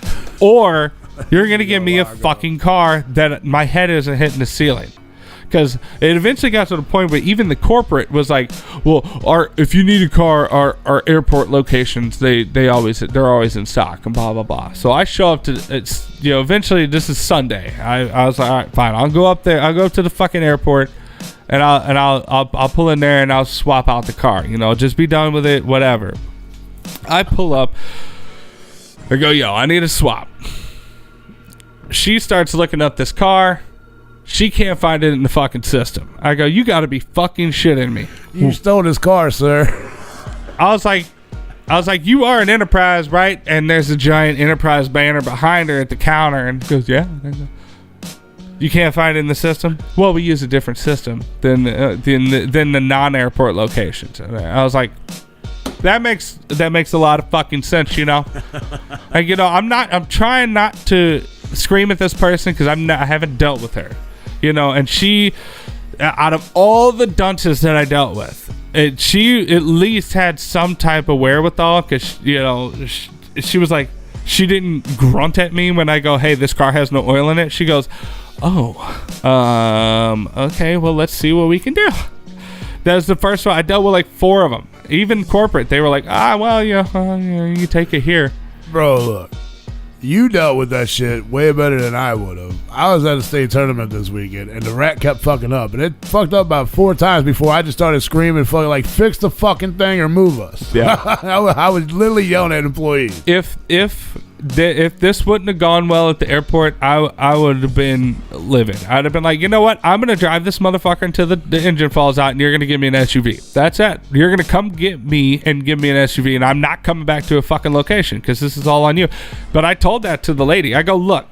or you're going to give me a fucking car that my head isn't hitting the ceiling. Because it eventually got to the point where even the corporate was like, well, if you need a car, our airport locations, they're always in stock, and blah blah blah. So I show up to eventually this is Sunday. I was like, all right, fine, I'll go up there. I'll go up to the fucking airport, and I'll pull in there and I'll swap out the car. Just be done with it, whatever. I pull up. I go, yo, I need a swap. She starts looking up this car. She can't find it in the fucking system. I go, you got to be fucking shitting me. You stole this car, sir. I was like, you are an Enterprise, right? And there's a giant Enterprise banner behind her at the counter, and goes, yeah. You can't find it in the system? Well, we use a different system than the non-airport locations. And I was like, that makes a lot of fucking sense, Like, I'm trying not to scream at this person because I haven't dealt with her. And she, out of all the dunces that I dealt with, she at least had some type of wherewithal, because she was like, She didn't grunt at me when I go, hey, this car has no oil in it. She goes, oh, okay, well, let's see what we can do. That was the first one. I dealt with like 4 of them. Even corporate, they were like, well, you take it here. Bro, look. You dealt with that shit way better than I would have. I was at a state tournament this weekend, and the rat kept fucking up. And it fucked up about 4 times before I just started screaming, fucking like, fix the fucking thing or move us. Yeah. I was literally yelling at employees. If this wouldn't have gone well at the airport, I would have been livid. I'd have been like, you know what? I'm going to drive this motherfucker until the engine falls out, and you're going to give me an SUV. That's it. You're going to come get me and give me an SUV, and I'm not coming back to a fucking location because this is all on you. But I told that to the lady. I go, look,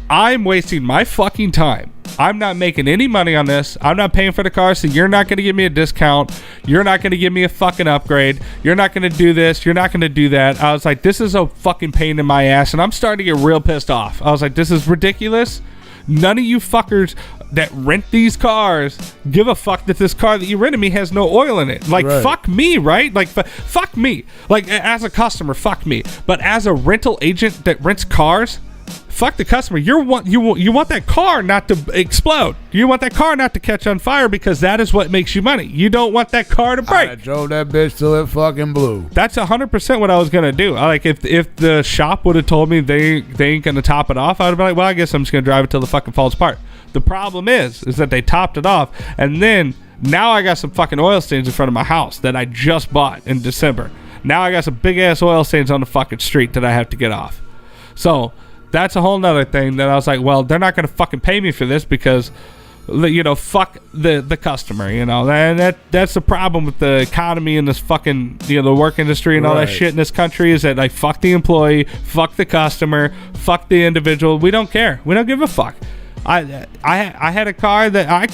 I'm wasting my fucking time. I'm not making any money on this. I'm not paying for the car, so you're not going to give me a discount. You're not going to give me a fucking upgrade. You're not going to do this. You're not going to do that. I was like, this is a fucking pain in my ass, and I'm starting to get real pissed off. I was like, this is ridiculous. None of you fuckers that rent these cars give a fuck that this car that you rented me has no oil in it. Like, right. Fuck me, right? Like, fuck me. Like, as a customer, fuck me. But as a rental agent that rents cars, fuck the customer. You want that car not to explode. You want that car not to catch on fire because that is what makes you money. You don't want that car to break. I drove that bitch till it fucking blew. That's 100% what I was gonna do. Like if the shop would have told me they ain't gonna top it off, I'd have been like, well, I guess I'm just gonna drive it till the fucking falls apart. The problem is that they topped it off, and then now I got some fucking oil stains in front of my house that I just bought in December. Now I got some big ass oil stains on the fucking street that I have to get off. So that's a whole nother thing that I was like, well, they're not going to fucking pay me for this because, you know, fuck the customer, you know. And that's the problem with the economy and this fucking, you know, the work industry and all that shit in this country is that, like, fuck the employee, fuck the customer, fuck the individual. We don't care. We don't give a fuck. I had a car that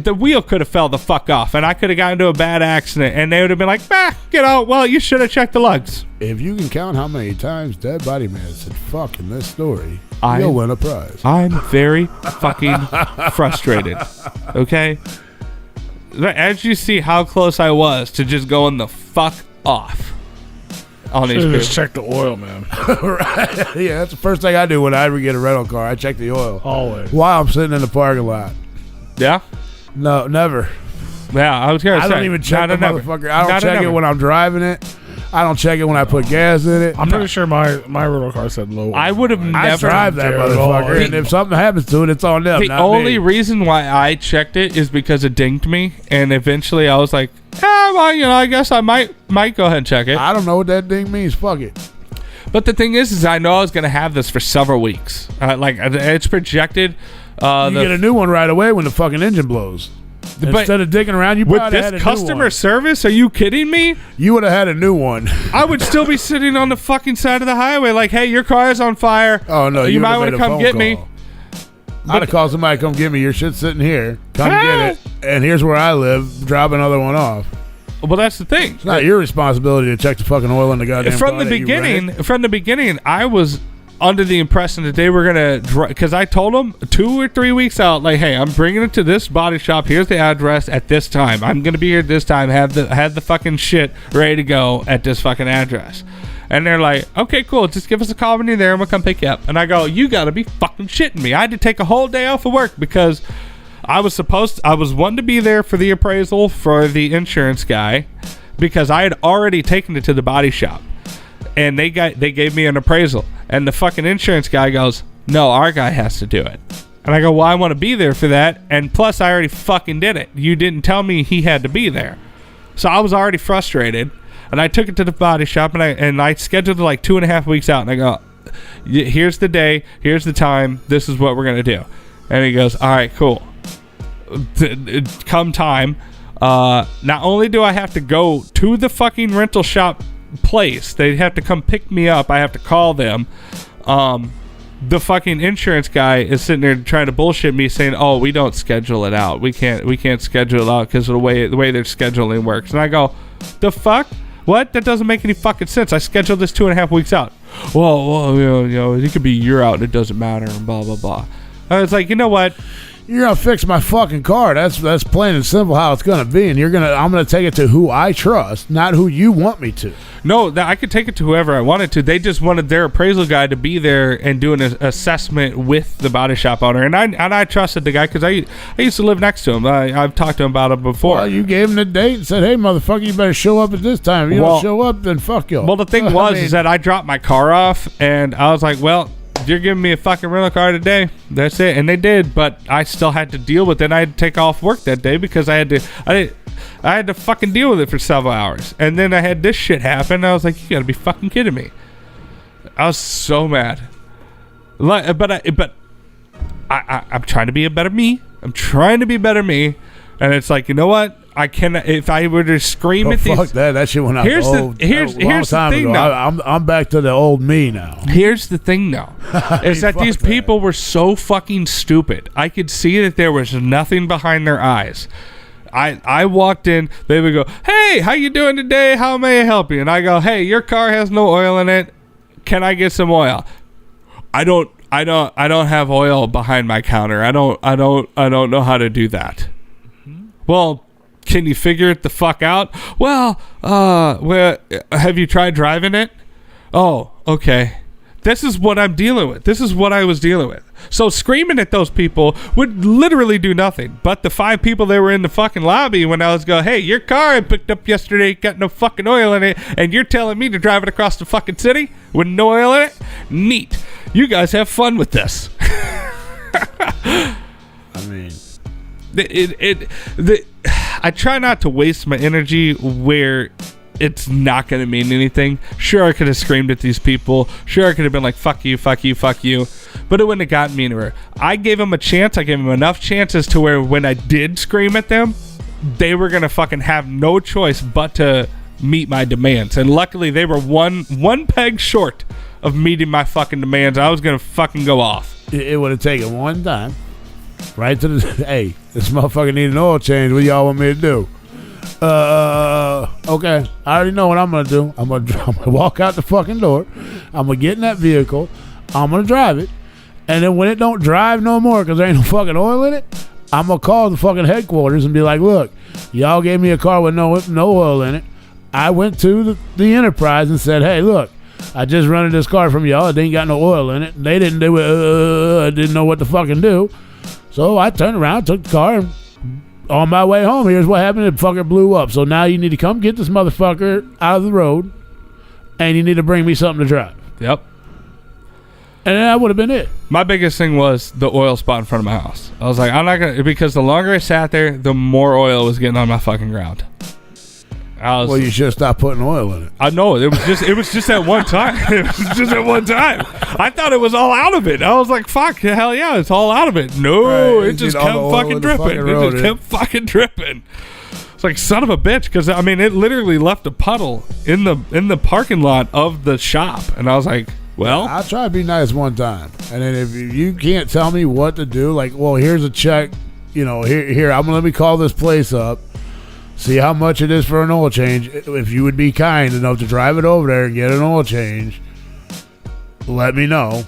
the wheel could have fell the fuck off, and I could have gotten into a bad accident, and they would have been like, you know, well, you should have checked the lugs. If you can count how many times Dead Body Man said fuck in this story, you'll win a prize. I'm very fucking frustrated. Okay? As you see how close I was to just going the fuck off on these people. Just check the oil, man. Right? Yeah, that's the first thing I do when I ever get a rental car. I check the oil. Always. While I'm sitting in the parking lot. Yeah? No, never. Yeah, I was going to say. I don't even check the motherfucker. I don't check it when I'm driving it. I don't check it when I put gas in it. I'm pretty sure my rental car said low. I would have never. I drive that motherfucker, and if something happens to it, it's on them. The only reason why I checked it is because it dinged me, and eventually I was like, well, you know, I guess I might go ahead and check it. I don't know what that ding means. Fuck it. But the thing is I know I was going to have this for several weeks. Like, it's projected. You get a new one right away when the fucking engine blows. Instead of digging around, you probably had a new one. With this customer service, are you kidding me? You would have had a new one. I would still be sitting on the fucking side of the highway like, hey, your car is on fire. Oh, no. You might want to come get me. I'd have called somebody to come get me. Your shit's sitting here. Come get it. And here's where I live. Drop another one off. Well, that's the thing. It's not your responsibility to check the fucking oil in the goddamn car. From the beginning, I was under the impression that they were gonna, because I told them 2 or 3 weeks out, like, hey, I'm bringing it to this body shop. Here's the address at this time. I'm gonna be here this time. Have the fucking shit ready to go at this fucking address. And they're like, okay, cool. Just give us a call when you're there, and we'll come pick you up. And I go, you gotta be fucking shitting me. I had to take a whole day off of work because I was wanting to be there for the appraisal for the insurance guy because I had already taken it to the body shop. And they gave me an appraisal, and the fucking insurance guy goes, no, our guy has to do it. And I go, well, I want to be there for that, and plus I already fucking did it. You didn't tell me he had to be there. So I was already frustrated, and I took it to the body shop, and I scheduled it like 2.5 weeks out, and I go, here's the day, here's the time, this is what we're going to do. And he goes, all right, cool. Come time, not only do I have to go to the fucking rental shop place, they have to come pick me up. I have to call them. The fucking insurance guy is sitting there trying to bullshit me, saying, "Oh, we don't schedule it out. We can't schedule it out because of the way their scheduling works." And I go, "The fuck? What? That doesn't make any fucking sense. I scheduled this 2.5 weeks out." Well, you know, it could be a year out. It doesn't matter. And blah blah blah. I was like, you know what? You're gonna fix my fucking car. That's plain and simple how it's gonna be. And I'm gonna take it to who I trust, not who you want me to. No, I could take it to whoever I wanted to. They just wanted their appraisal guy to be there and do an assessment with the body shop owner. And I trusted the guy because I used to live next to him. I've talked to him about it before. Well, you gave him the date and said, "Hey, motherfucker, you better show up at this time. If you don't show up, then fuck you." Well, the thing is that I dropped my car off, and I was like, well, you're giving me a fucking rental car today. That's it. And they did, but I still had to deal with it. I had to take off work that day because I had to fucking deal with it for several hours. And then I had this shit happen. I was like, you gotta be fucking kidding me. I was so mad. But I'm trying to be a better me. I'm trying to be better me. And it's like, you know what? I cannot. If I were to scream at these, fuck that shit went out. Here's the thing. Now I'm back to the old me now. Here's the thing, though, is that these people were so fucking stupid. I could see that there was nothing behind their eyes. I walked in. They would go, "Hey, how you doing today? How may I help you?" And I go, "Hey, your car has no oil in it. Can I get some oil?" I don't have oil behind my counter. I don't know how to do that. Well, can you figure it the fuck out? Well, have you tried driving it? Oh, okay. This is what I'm dealing with. This is what I was dealing with. So screaming at those people would literally do nothing. But the 5 people that were in the fucking lobby when I was going, "Hey, your car I picked up yesterday got no fucking oil in it, and you're telling me to drive it across the fucking city with no oil in it? Neat. You guys have fun with this." I mean, I try not to waste my energy where it's not going to mean anything. Sure, I could have screamed at these people. Sure, I could have been like, fuck you, fuck you, fuck you. But it wouldn't have gotten me anywhere. I gave them a chance. I gave them enough chances to where when I did scream at them, they were going to fucking have no choice but to meet my demands. And luckily, they were one peg short of meeting my fucking demands. I was going to fucking go off. It would have taken one time. Right to the, "Hey, this motherfucker need an oil change. What y'all want me to do?" Okay. I already know what I'm gonna do. I'm gonna walk out the fucking door. I'm gonna get in that vehicle. I'm gonna drive it, and then when it don't drive no more because there ain't no fucking oil in it, I'm gonna call the fucking headquarters and be like, "Look, y'all gave me a car with no oil in it. I went to the Enterprise and said, hey, look, I just rented this car from y'all. It ain't got no oil in it. They didn't do it. I didn't know what to fucking do. So I turned around, took the car, and on my way home, here's what happened. The fucker blew up. So now you need to come get this motherfucker out of the road, and you need to bring me something to drive." Yep. And that would have been it. My biggest thing was the oil spot in front of my house. I was like, I'm not going to, because the longer I sat there, the more oil was getting on my fucking ground. Well, you should have stopped putting oil in it. I know. It was just at one time. It was just at one time. I thought it was all out of it. I was like, fuck, hell yeah, it's all out of it. No, right, it just kept fucking dripping. It just kept fucking dripping. It's like, son of a bitch, because, I mean, it literally left a puddle in the parking lot of the shop. And I was like, well, I'll try to be nice one time. And then if you can't tell me what to do, like, well, here's a check. You know, here, let me call this place up. See how much it is for an oil change. If you would be kind enough to drive it over there and get an oil change, let me know.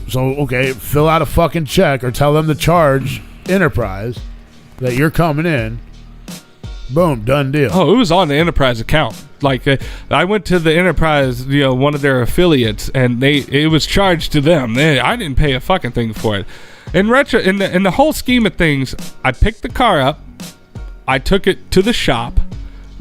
So, okay, fill out a fucking check or tell them to charge Enterprise that you're coming in. Boom, done deal. Oh, it was on the Enterprise account. Like, I went to the Enterprise, one of their affiliates, and it was charged to them. I didn't pay a fucking thing for it. In the whole scheme of things, I picked the car up. I took it to the shop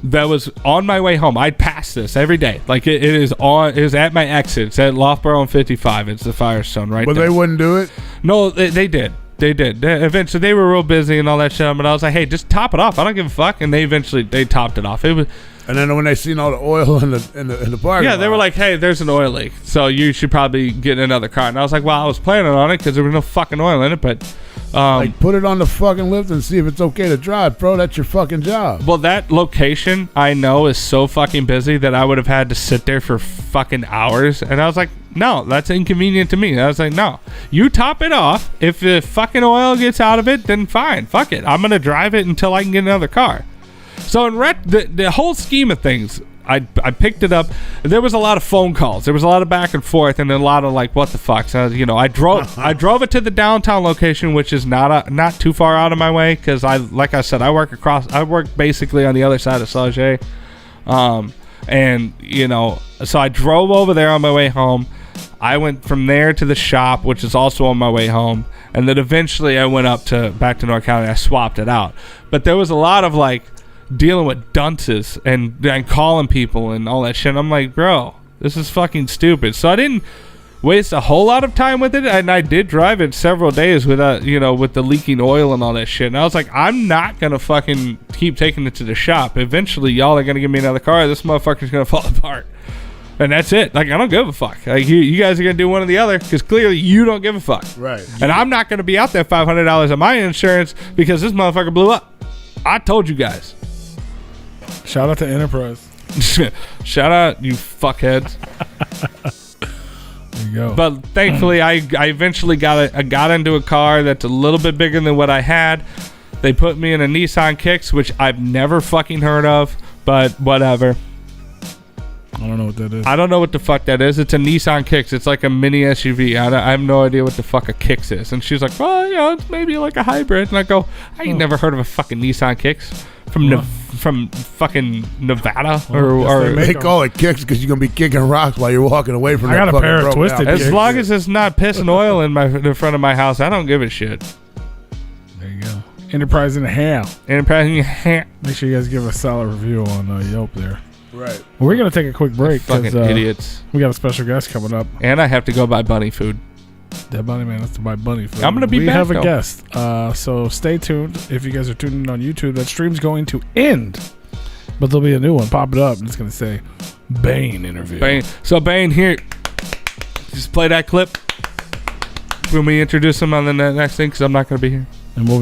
that was on my way home. I'd pass this every day. Like, it is at my exit. It's at Loughborough and 55. It's the Firestone right there. But they wouldn't do it? No, they did. They did. Eventually, they were real busy and all that shit. But I was like, hey, just top it off. I don't give a fuck. And they topped it off. It was. And then when they seen all the oil in the parking lot, they were like, hey, there's an oil leak. So you should probably get another car. And I was like, well, I was planning on it because there was no fucking oil in it. But like, put it on the fucking lift and see if it's okay to drive, bro. That's your fucking job. Well, that location I know is so fucking busy that I would have had to sit there for fucking hours. And I was like, no, that's inconvenient to me. I was like, no, you top it off. If the fucking oil gets out of it, then fine. Fuck it. I'm going to drive it until I can get another car. So in the whole scheme of things, I picked it up. There was a lot of phone calls. There was a lot of back and forth, and a lot of like, what the fuck? So, I drove it to the downtown location, which is not too far out of my way, because like I said, I work basically on the other side of Sauget. And so I drove over there on my way home. I went from there to the shop, which is also on my way home, and then eventually I went back to North County. I swapped it out, but there was a lot of like dealing with dunces and calling people and all that shit. And I'm like, bro, this is fucking stupid. So I didn't waste a whole lot of time with it, and I did drive it several days with with the leaking oil and all that shit. And I was like, I'm not gonna fucking keep taking it to the shop. Eventually, y'all are gonna give me another car. This motherfucker's gonna fall apart. And that's it. Like, I don't give a fuck. Like, you guys are going to do one or the other, because clearly you don't give a fuck. Right. And I'm not going to be out there $500 on my insurance because this motherfucker blew up. I told you guys. Shout out to Enterprise. Shout out, you fuckheads. There you go. But thankfully, I eventually got into a car that's a little bit bigger than what I had. They put me in a Nissan Kicks, which I've never fucking heard of, but whatever. I don't know what that is. I don't know what the fuck that is. It's a Nissan Kicks. It's like a mini SUV. I have no idea what the fuck a Kicks is. And she's like, well, it's maybe like a hybrid. And I go, I ain't never heard of a fucking Nissan Kicks from fucking Nevada or They call it kicks because you're gonna be kicking rocks while you're walking away from. I got a pair of twisted as kicks. long as it's not pissing oil in the front of my house, I don't give a shit. There you go. Enterprise in the ham. Enterprise in the ham. Make sure you guys give a solid review on Yelp there. Right. Well, we're going to take a quick break. Fucking idiots. We got a special guest coming up. And I have to go buy bunny food. That bunny man has to buy bunny food. I'm going to be we back, have a though. guest. So stay tuned. If you guys are tuned in on YouTube, that stream's going to end. But there'll be a new one. Pop it up. And it's going to say Bane interview. Bane. So Bane, here. Just play that clip when we introduce him on the next thing, because I'm not going to be here. And we'll